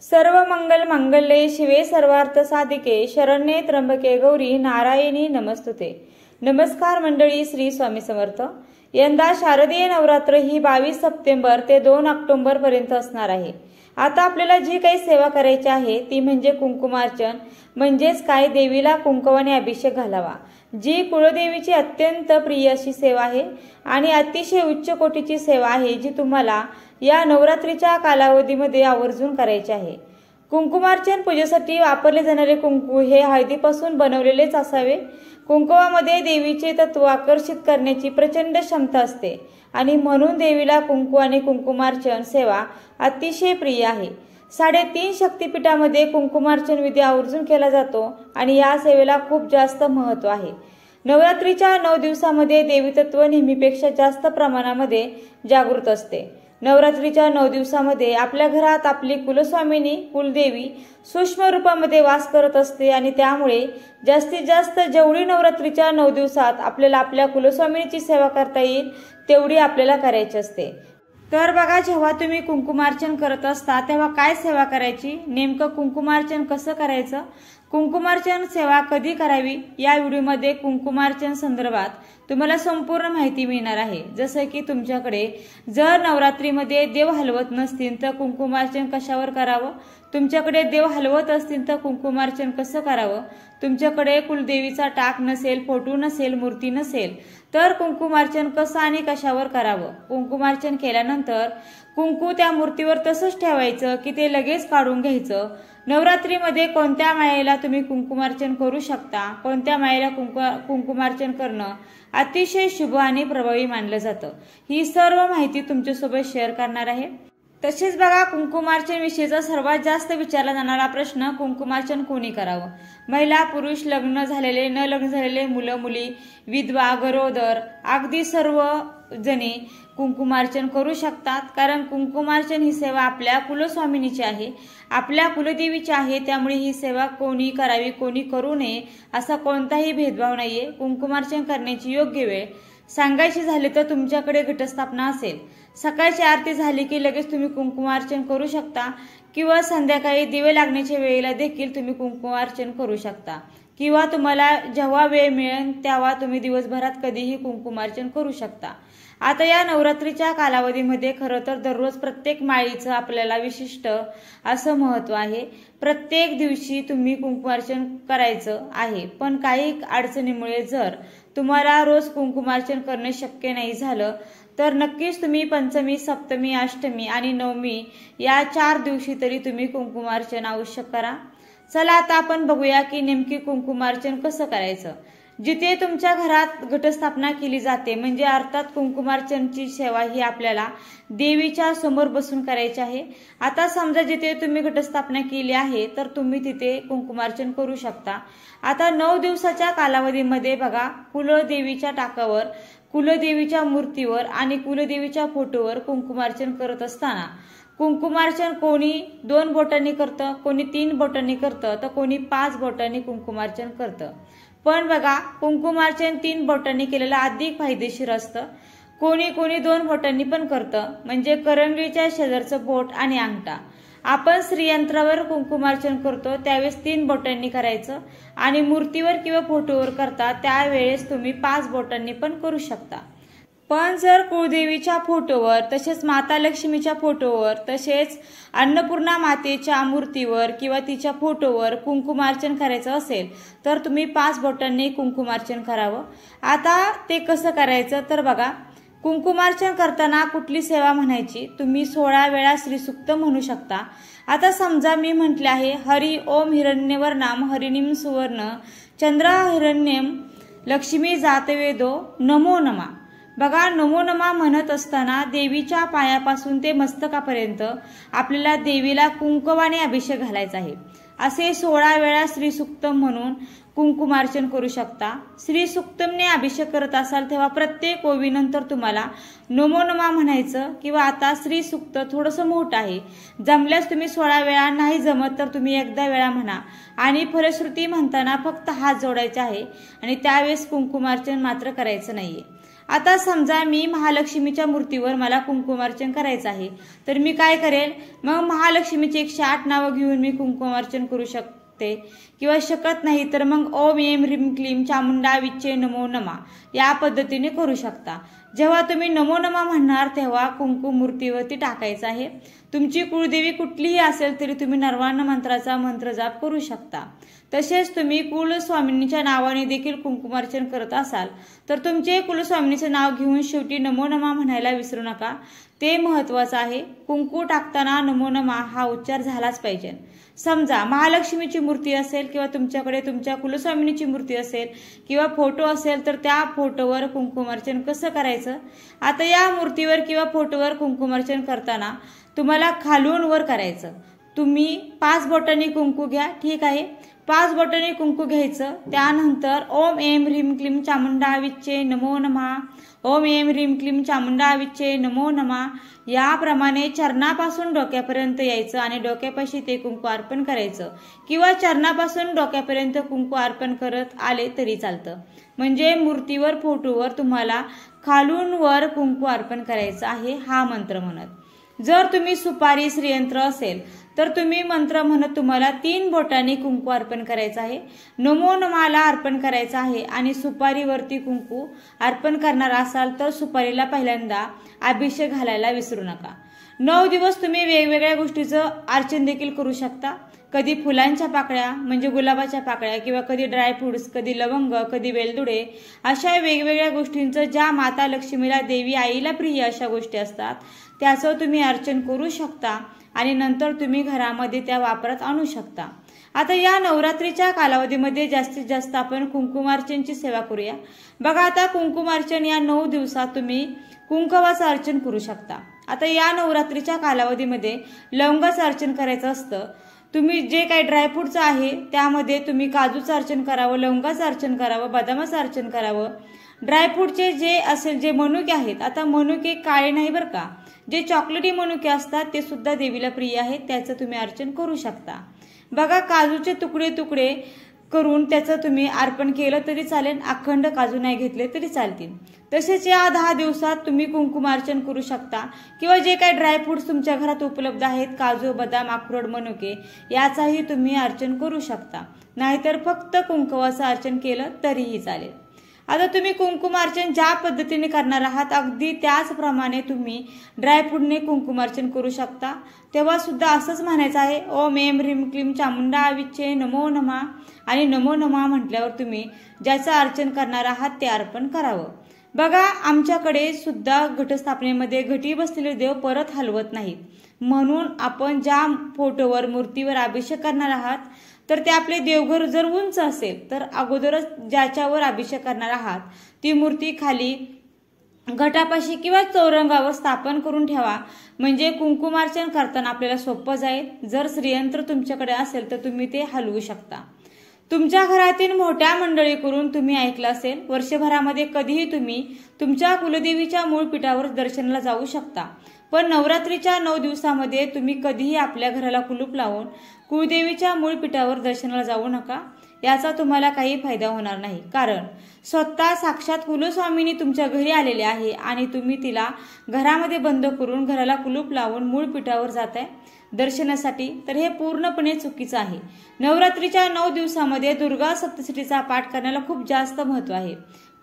सर्व मंगल मांगल्ये शिवे सर्वार्थ साधिके शरण्ये त्र्यंबके गौरी नारायणी नमस्तुते। नमस्कार मंडळी, श्री स्वामी समर्थ। यंदा शारदीय नवरात्र ही 22 सप्टेंबर ते 2 ऑक्टोबर पर्यंत असणार आहे। आता आपल्याला जी काही सेवा करायची आहे ती म्हणजे कुंकुमार्चन, म्हणजेच काय देवीला कुंकवाने अभिषेक घालावा, जी कुळदेवीची अत्यंत प्रिय अशी सेवा आहे आणि अतिशय उच्च कोटीची सेवा आहे, जी तुम्हाला या नवरात्रीच्या कालावधीमध्ये आवर्जून करायची आहे। कुंकुमार्चन पूजेसाठी वापरले जाणारे कुंकू हे हळदीपासून बनवलेलेच असावे। कुंकवामध्ये देवीचे तत्व आकर्षित करण्याची प्रचंड क्षमता असते आणि म्हणून देवीला कुंकू आणि कुंकुमार्चन सेवा अतिशय प्रिय आहे। 3.5 शक्तिपीठामध्ये कुंकुमार्चन विधी आवर्जून केला जातो आणि या सेवेला खूप जास्त महत्त्व आहे। नवरात्रीच्या 9 दिवसांमध्ये देवी तत्व नेहमीपेक्षा जास्त प्रमाणामध्ये जागृत असते। नवरात्रीच्या 9 दिवसांमध्ये आपल्या घरात आपली कुलस्वामिनी कुलदेवी सूक्ष्म रूपामध्ये वास करत असते आणि त्यामुळे जास्तीत जास्त जेवढी नवरात्रीच्या 9 दिवसात आपल्याला आपल्या कुलस्वामिनीची सेवा करता येईल तेवढी आपल्याला करायची असते। तर बघा, जेव्हा तुम्ही कुंकुमार्चन करत असता तेव्हा काय सेवा करायची, नेमकं कुंकुमार्चन कसं करायचं, कुंकुमार्चन सेवा कधी करावी, या व्हिडिओमध्ये कुंकुमार्चन संदर्भात तुम्हाला संपूर्ण माहिती मिळणार आहे। जसं की तुमच्याकडे जर नवरात्रीमध्ये देव हलवत नसतील तर कुंकुमार्चन कशावर करावं, तुमच्याकडे देव हलवत असतील तर कुंकुमार्चन कसं करावं, तुमच्याकडे कुलदेवीचा टाक नसेल, फोटो नसेल, मूर्ती नसेल तर कुंकुमार्चन कसं आणि कशावर करावं, कुंकुमार्चन केल्यानंतर कुंकू त्या मूर्तीवर तसंच ठेवायचं की ते लगेच काढून घ्यायचं, नवरात्रीमध्ये कोणत्या माळेला तुम्ही कुंकुमार्चन करू शकता, कोणत्या माळेला कुंकुमार्चन करणं अतिशय शुभ आणि प्रभावी मानलं जातं, ही सर्व माहिती तुमच्यासोबत शेअर करणार आहे। तसेच बघा, कुंकुमार्चन विषयीचा सर्वात जास्त विचारला जाणारा प्रश्न, कुंकुमार्चन कोणी करावं, महिला पुरुष, लग्न झालेले न लग्न झालेले, मुलं मुली, विधवा, गरोदर, अगदी सर्व जणी कुंकुमार्चन करू शकतात। कारण कुंकुमार्चन ही सेवा आपल्या कुलस्वामिनीची आहे, आपल्या कुलदेवीची आहे, त्यामुळे ही सेवा कोणी करावी कोणी करू नये असा कोणताही भेदभाव नाहीये। कुंकुमार्चन करण्याची योग्य वेळ सांगायची झाली तर तुमच्याकडे घटस्थापना असेल, सकाळची आरती झाली की लगेच तुम्ही कुंकुमार्चन करू शकता किंवा संध्याकाळी दिवे लागण्याच्या वेळेला देखील तुम्ही कुंकुमार्चन करू शकता किंवा तुम्हाला जेव्हा वेळ मिळेल तेव्हा तुम्ही दिवसभरात कधीही कुंकुमार्चन करू शकता। आता या नवरात्रीच्या कालावधीमध्ये खरं तर दररोज प्रत्येक माळीचं आपल्याला विशिष्ट असं महत्त्व आहे। प्रत्येक दिवशी तुम्ही कुंकुमार्चन करायचं आहे, पण काही अडचणीमुळे जर तुम्हाला रोज कुंकुमार्चन करणं शक्य नाही झालं तर नक्कीच तुम्ही पंचमी, सप्तमी, अष्टमी आणि नवमी या 4 दिवशी तरी तुम्ही कुंकुमार्चन अवश्य करा। चला आता आपण बघूया की नेमकी कुंकुमार्चन कसं करायचं। जिथे तुमच्या घरात घटस्थापना केली जाते, म्हणजे अर्थात कुंकुमार्चनची सेवा ही आपल्याला देवीच्या समोर बसून करायची आहे। आता समजा जिथे तुम्ही घटस्थापना केली आहे तर तुम्ही तिथे कुंकुमार्चन करू शकता। आता 9 दिवसाच्या कालावधीमध्ये बघा, कुलदेवीच्या टाकावर, कुलदेवीच्या मूर्तीवर आणि कुलदेवीच्या फोटोवर कुंकुमार्चन करत असताना कुंकुमार्चन कोणी 2 बोटांनी करतं, कोणी 3 बोटांनी करतं, तर कोणी 5 बोटांनी कुंकुमार्चन करतं। पण बघा, कुंकुमार्चन 3 बोटांनी केलेलं अधिक फायदेशीर असतं। कोणी 2 बोटांनी पण करतं, म्हणजे करंगळीच्या शेजारचं बोट आणि अंगठा। आपण श्रीयंत्रावर कुंकुमार्चन करतो त्यावेळेस 3 बोटांनी करायचं आणि मूर्तीवर किंवा फोटोवर करता त्यावेळेस तुम्ही 5 बोटांनी पण करू शकता। पण जर कुळदेवीच्या फोटोवर, तसेच माता लक्ष्मीच्या फोटोवर, तसेच अन्नपूर्णा मातेच्या मूर्तीवर किंवा तिच्या फोटोवर कुंकुमार्चन करायचं असेल तर तुम्ही 5 बोटांनी कुंकुमार्चन करावं। आता ते कसं करायचं तर बघा, कुंकुमार्चन करताना कुठली सेवा म्हणायची, तुम्ही 16 वेळा श्रीसूक्त म्हणू शकता। आता समजा मी म्हटले आहे, हरि ओम हिरण्यवर्णाम हरिणीम सुवर्ण चंद्र हिरण्यम लक्ष्मी जातवेदो नमो नमा। बघा, नमो नमा म्हणत असताना देवीच्या पायापासून ते मस्तकापर्यंत आपल्याला देवीला कुंकवाने अभिषेक घालायचा आहे। असे 16 वेळा श्रीसूक्त म्हणून कुंकुमार्चन करू शकता। श्रीसूक्तमने अभिषेक करत असाल तेव्हा प्रत्येक ओवीनंतर तुम्हाला नमो नमा म्हणायचं किंवा आता श्रीसूक्त थोडंसं मोठं आहे, जमल्यास तुम्ही 16 वेळा, नाही जमत तर तुम्ही एकदा वेळा म्हणा आणि फलश्रुती म्हणताना फक्त हात जोडायचे आहे आणि त्यावेळेस कुंकुमार्चन मात्र करायचं नाहीये। आता समजा मी महालक्ष्मीच्या मूर्तीवर मला कुंकुमार्चन करायचं आहे, तर मी काय करेल, मग महालक्ष्मीची 108 नावं घेऊन मी कुंकुमार्चन करू शकते, किंवा शकत नाही तर मग ओम ऐं ह्रीं क्लीं चामुंडा विच्चे नमो नमा या पद्धतीने करू शकता. जेव्हा तुम्ही नमो नमा म्हणणार तेव्हा कुंकुम मूर्तीवरती टाकायचं आहे. तुमची कुळदेवी कुठलीही असेल तरी तुम्ही नर्वाण मंत्राचा मंत्र जाप करू शकता. तसेच तुम्ही कुलस्वामिनीच्या नावाने देखील कुंकुमार्चन करत असाल तर तुमचे कुलस्वामिनीचे नाव घेऊन शेवटी नमो नमा म्हणायला विसरू नका, ते महत्वाचं आहे. कुंकू टाकताना नमो नमा हा उच्चार झालाच पाहिजे. समजा महालक्ष्मीची मूर्ती असेल किंवा तुमच्याकडे तुमच्या कुलस्वामिनीची मूर्ती असेल किंवा फोटो असेल तर त्या फोटोवर कुंकुमार्चन कसं करायचं. आता या मूर्तीवर किंवा फोटोवर कुंकुमार्चन करताना तुम्हाला खालून वर करायचं. तुम्ही 5 बोटांनी कुंकू घ्या, ठीक आहे. 5 बोटांनी कुंकू घ्यायचं. त्यानंतर ओम ऐं ह्रीं क्लीं चामुंडा विच्चे नमो नमः, ओम ऐं ह्रीं क्लीं चामुंडा विच्चे नमो नमः याप्रमाणे चरणापासून डोक्यापर्यंत यायचं आणि डोक्यापाशी ते कुंकू अर्पण करायचं, किंवा चरणापासून डोक्यापर्यंत कुंकू अर्पण करत आले तरी चालतं. म्हणजे मूर्तीवर फोटोवर तुम्हाला खालून वर कुंकू अर्पण करायचं आहे हा मंत्र म्हणत. जर तुम्ही सुपारी श्रीयंत्र असेल तर तुम्ही मंत्र म्हणत तुम्हाला 3 बोटांनी कुंकू अर्पण करायचं आहे, नमो नमाला अर्पण करायचं आहे. आणि सुपारीवरती कुंकू अर्पण करणार असाल तर सुपारीला पहिल्यांदा अभिषेक घालायला विसरू नका. 9 दिवस तुम्ही वेगवेगळ्या गोष्टीचं अर्चन देखील करू शकता. कधी फुलांच्या पाकळ्या म्हणजे गुलाबाच्या पाकळ्या, किंवा कधी ड्रायफ्रुट्स, कधी लवंग, कधी वेलदुडे, अशा वेगवेगळ्या गोष्टींचं ज्या माता लक्ष्मीला देवी आईला प्रिय अशा गोष्टी असतात त्याचं तुम्ही अर्चन करू शकता आणि नंतर तुम्ही घरामध्ये त्या वापरात आणू शकता. आता या नवरात्रीच्या कालावधीमध्ये जास्तीत जास्त आपण कुंकुमार्चनची सेवा करूया. बघा, आता कुंकुमार्चन या 9 दिवसात तुम्ही कुंकवाचं अर्चन करू शकता. आता या नवरात्रीच्या कालावधीमध्ये लवंगाचं अर्चन करायचं असतं. तुम्ही जे काही ड्रायफ्रूटचं आहे त्यामध्ये तुम्ही काजूचं अर्चन करावं, लवंगाचं अर्चन करावं, बदामाचं अर्चन करावं. ड्रायफ्रूटचे जे असेल जे मनुके आहेत, आता मनुके काळे नाही बरं का, जे चॉकलेटी मनुके असतात ते सुद्धा देवीला प्रिय आहेत, त्याचं तुम्ही अर्चन करू शकता. बघा, काजूचे तुकडे तुकडे करून त्याचं तुम्ही अर्पण केलं तरी चालेल, अखंड काजू नाही घेतले तरी चालतील. तसेच या 10 दिवसात तुम्ही कुंकुमार्चन करू शकता, किंवा जे काही ड्रायफ्रुट्स तुमच्या घरात उपलब्ध आहेत, काजू, बदाम, अक्रोड, मनुके, याचाही तुम्ही अर्चन करू शकता. नाहीतर फक्त कुंकवाचं अर्चन केलं तरीही चालेल. आता तुम्ही कुंकुमार्चन ज्या पद्धतीने करणार आहात अगदी त्याचप्रमाणे तुम्ही ड्रायफ्रूटने कुंकुमार्चन करू शकता. तेव्हा सुद्धा असंच म्हणायचं आहे, ओम ऐं ह्रीं क्लीं चामुंडा विच्चे नमो नमः, आणि नमो नमः म्हटल्यावर तुम्ही ज्याचं अर्चन करणार आहात ते अर्पण करावं. बघा, आमच्याकडे सुद्धा घटस्थापनेमध्ये घटी बसलेले देव परत हलवत नाहीत, म्हणून आपण ज्या फोटोवर मूर्तीवर अभिषेक करणार आहात तर ते आपले देवघर जर उंच असेल तर अगोदरच ज्याच्यावर अभिषेक करणार आहात ती मूर्ती खाली घटापाशी किंवा चौरंगावर स्थापन करून ठेवा, म्हणजे कुंकुमार्चन करताना आपल्याला सोपं जाईल. जर श्रीयंत्र तुमच्याकडे असेल तर तुम्ही ते हलवू शकता. तुमच्या घरातील मोठ्या मंडळी करून तुम्ही ऐकलं असेल, वर्षभरामध्ये कधीही तुम्ही तुमच्या कुलदेवीच्या मूळ पीठावर दर्शनाला जाऊ शकता. पण नवरात्रीच्या 9 दिवसामध्ये तुम्ही कधीही आपल्या घराला कुलूप लावून कुळदेवीच्या मूळ पीठावर दर्शनाला जाऊ नका. याचा तुम्हाला काही फायदा होणार नाही, कारण स्वतः साक्षात कुलस्वामिनी तुमच्या घरी आलेले आहे आणि तुम्ही तिला घरामध्ये बंद करून घराला कुलूप लावून मूळ पीठावर जाताय दर्शनासाठी, तर हे पूर्णपणे चुकीचं आहे. नवरात्रीच्या 9 दिवसामध्ये दुर्गा सप्तशतीचा पाठ करण्याला खूप जास्त महत्त्व आहे.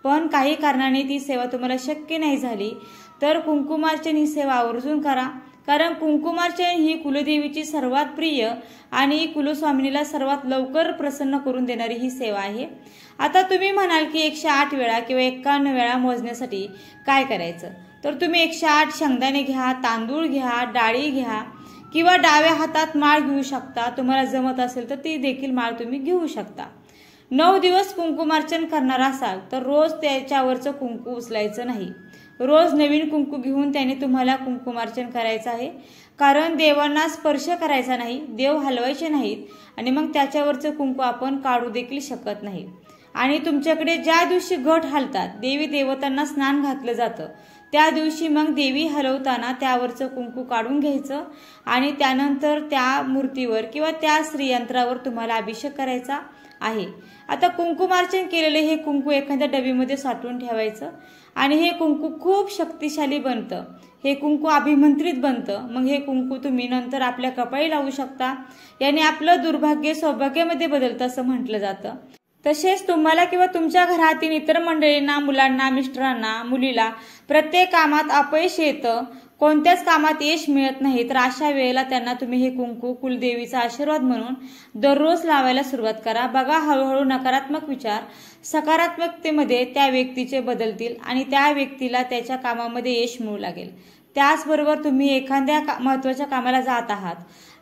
पण काही कारणाने ती सेवा तुम्हाला शक्य नाही झाली तर कुंकुमार्चन ही सेवा आवर्जून करा, कारण कुंकुमार्चन ही कुलदेवीची सर्वात प्रिय आणि कुलस्वामिनीला सर्वात लवकर प्रसन्न करून देणारी ही सेवा आहे. आता तुम्ही म्हणाल की 108 वेळा किंवा 51 वेळा मोजण्यासाठी काय करायचं, तर तुम्ही 108 शेंगदाणे घ्या, तांदूळ घ्या, डाळी घ्या, किंवा डाव्या हातात माळ घेऊ शकता. तुम्हाला जमत असेल तर ती देखील माळ तुम्ही घेऊ शकता. 9 दिवस कुंकुमार्चन करणार असाल तर रोज त्याच्यावरचं कुंकू उचलायचं नाही. रोज नवीन कुंकू घेऊन त्याने तुम्हाला कुंकुमार्चन करायचं आहे, कारण देवांना स्पर्श करायचा नाही, देव हलवायचे नाहीत आणि मग त्याच्यावरचं कुंकू आपण काढू देखील शकत नाही. आणि तुमच्याकडे ज्या दिवशी घट हलतात, देवी देवतांना स्नान घातलं जातं, त्या दिवशी मग देवी हलवताना त्यावरचं कुंकू काढून घ्यायचं आणि त्यानंतर त्या मूर्तीवर किंवा त्या श्रीयंत्रावर तुम्हाला अभिषेक करायचा आहे। आता कुंकुमार्चन केलेले हे कुंकू एखाद्या डबीमध्ये साठवून ठेवायचं आणि हे कुंकू खूप शक्तिशाली बनतं, हे कुंकू अभिमंत्रित बनतं। मग हे कुंकू तुम्ही नंतर आपल्या कपाळी लावू शकता, याने आपलं दुर्भाग्य सौभाग्यामध्ये बदलतं असं म्हटलं जातं। तसेच तुम्हाला किंवा तुमच्या घरातील इतर मंडळींना, मुलांना, मिस्टरांना, मुलीला प्रत्येक कामात अपयश येतं, कोणत्याच कामात यश मिळत नाही, तर अशा वेळेला त्यांना तुम्ही हे कुंकू कुलदेवीचा आशीर्वाद म्हणून दररोज लावायला सुरुवात करा। बघा हळूहळू नकारात्मक विचार सकारात्मकतेमध्ये त्या व्यक्तीचे बदलतील आणि त्या व्यक्तीला त्याच्या कामामध्ये यश मिळू लागेल। त्याचबरोबर तुम्ही एखाद्या महत्त्वाच्या कामाला जात आहात,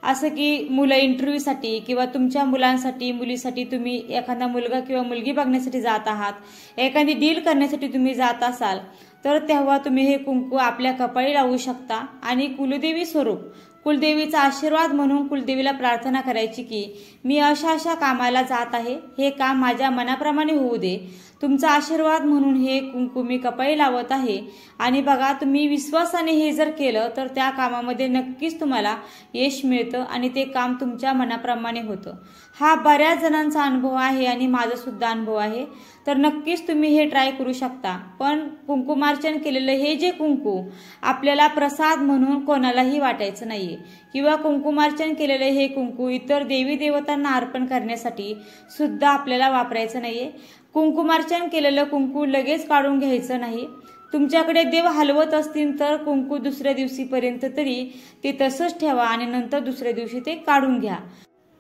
असं की मुलं इंटरव्ह्यूसाठी किंवा तुमच्या मुलांसाठी, मुलीसाठी तुम्ही एखादा मुलगा किंवा मुलगी बघण्यासाठी जात आहात, एखादी डील करण्यासाठी तुम्ही जात असाल, तर तेव्हा तुम्ही हे कुंकू आपल्या कपाळी लावू शकता आणि कुलदेवी स्वरूप, कुलदेवीचा आशीर्वाद म्हणून कुलदेवीला प्रार्थना करायची की मी अशा अशा कामाला जात आहे, हे काम माझ्या मनाप्रमाणे होऊ दे, तुमचा आशीर्वाद म्हणून हे कुंकू मी कपाळी लावत आहे। आणि बघा तुम्ही विश्वासाने हे जर केलं तर त्या कामामध्ये नक्कीच तुम्हाला यश मिळतं आणि ते काम तुमच्या मनाप्रमाणे होतं। हा बऱ्याच जणांचा अनुभव आहे आणि माझा सुद्धा अनुभव आहे, तर नक्कीच तुम्ही हे ट्राय करू शकता। पण कुंकुमार्चन केलेलं हे जे कुंकू आपल्याला प्रसाद म्हणून कोणालाही वाटायचं नाहीये किंवा कुंकुमार्चन केलेले हे कुंकू इतर देवी देवतांना अर्पण करण्यासाठी सुद्धा आपल्याला वापरायचं नाहीये। कुंकुमार्चन केलेलं कुंकू लगेच काढून घ्यायचं नाही। तुमच्याकडे देव हलवत असतील तर कुंकू दुसऱ्या दिवशीपर्यंत तरी ते तसंच ठेवा आणि नंतर दुसऱ्या दिवशी ते काढून घ्या।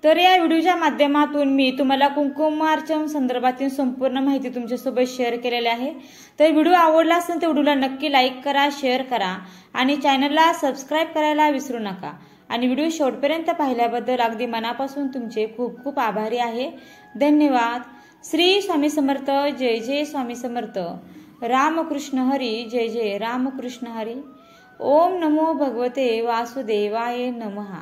तर या व्हिडिओच्या माध्यमातून मी तुम्हाला कुंकुमार्चन संदर्भातील संपूर्ण माहिती तुमच्यासोबत शेअर केलेली आहे। तर व्हिडिओ आवडला असेल तर व्हिडिओला नक्की लाईक करा, शेअर करा आणि चॅनलला सबस्क्राईब करायला विसरू नका। आणि व्हिडिओ शेवटपर्यंत पाहिल्याबद्दल अगदी मनापासून तुमचे खूप खूप आभारी आहे। धन्यवाद। श्री स्वामी समर्थ। जय जय स्वामी समर्थ। रामकृष्ण हरी। जय जय रामकृष्ण हरी। ओम नमो भगवते वासुदेवाय नमः।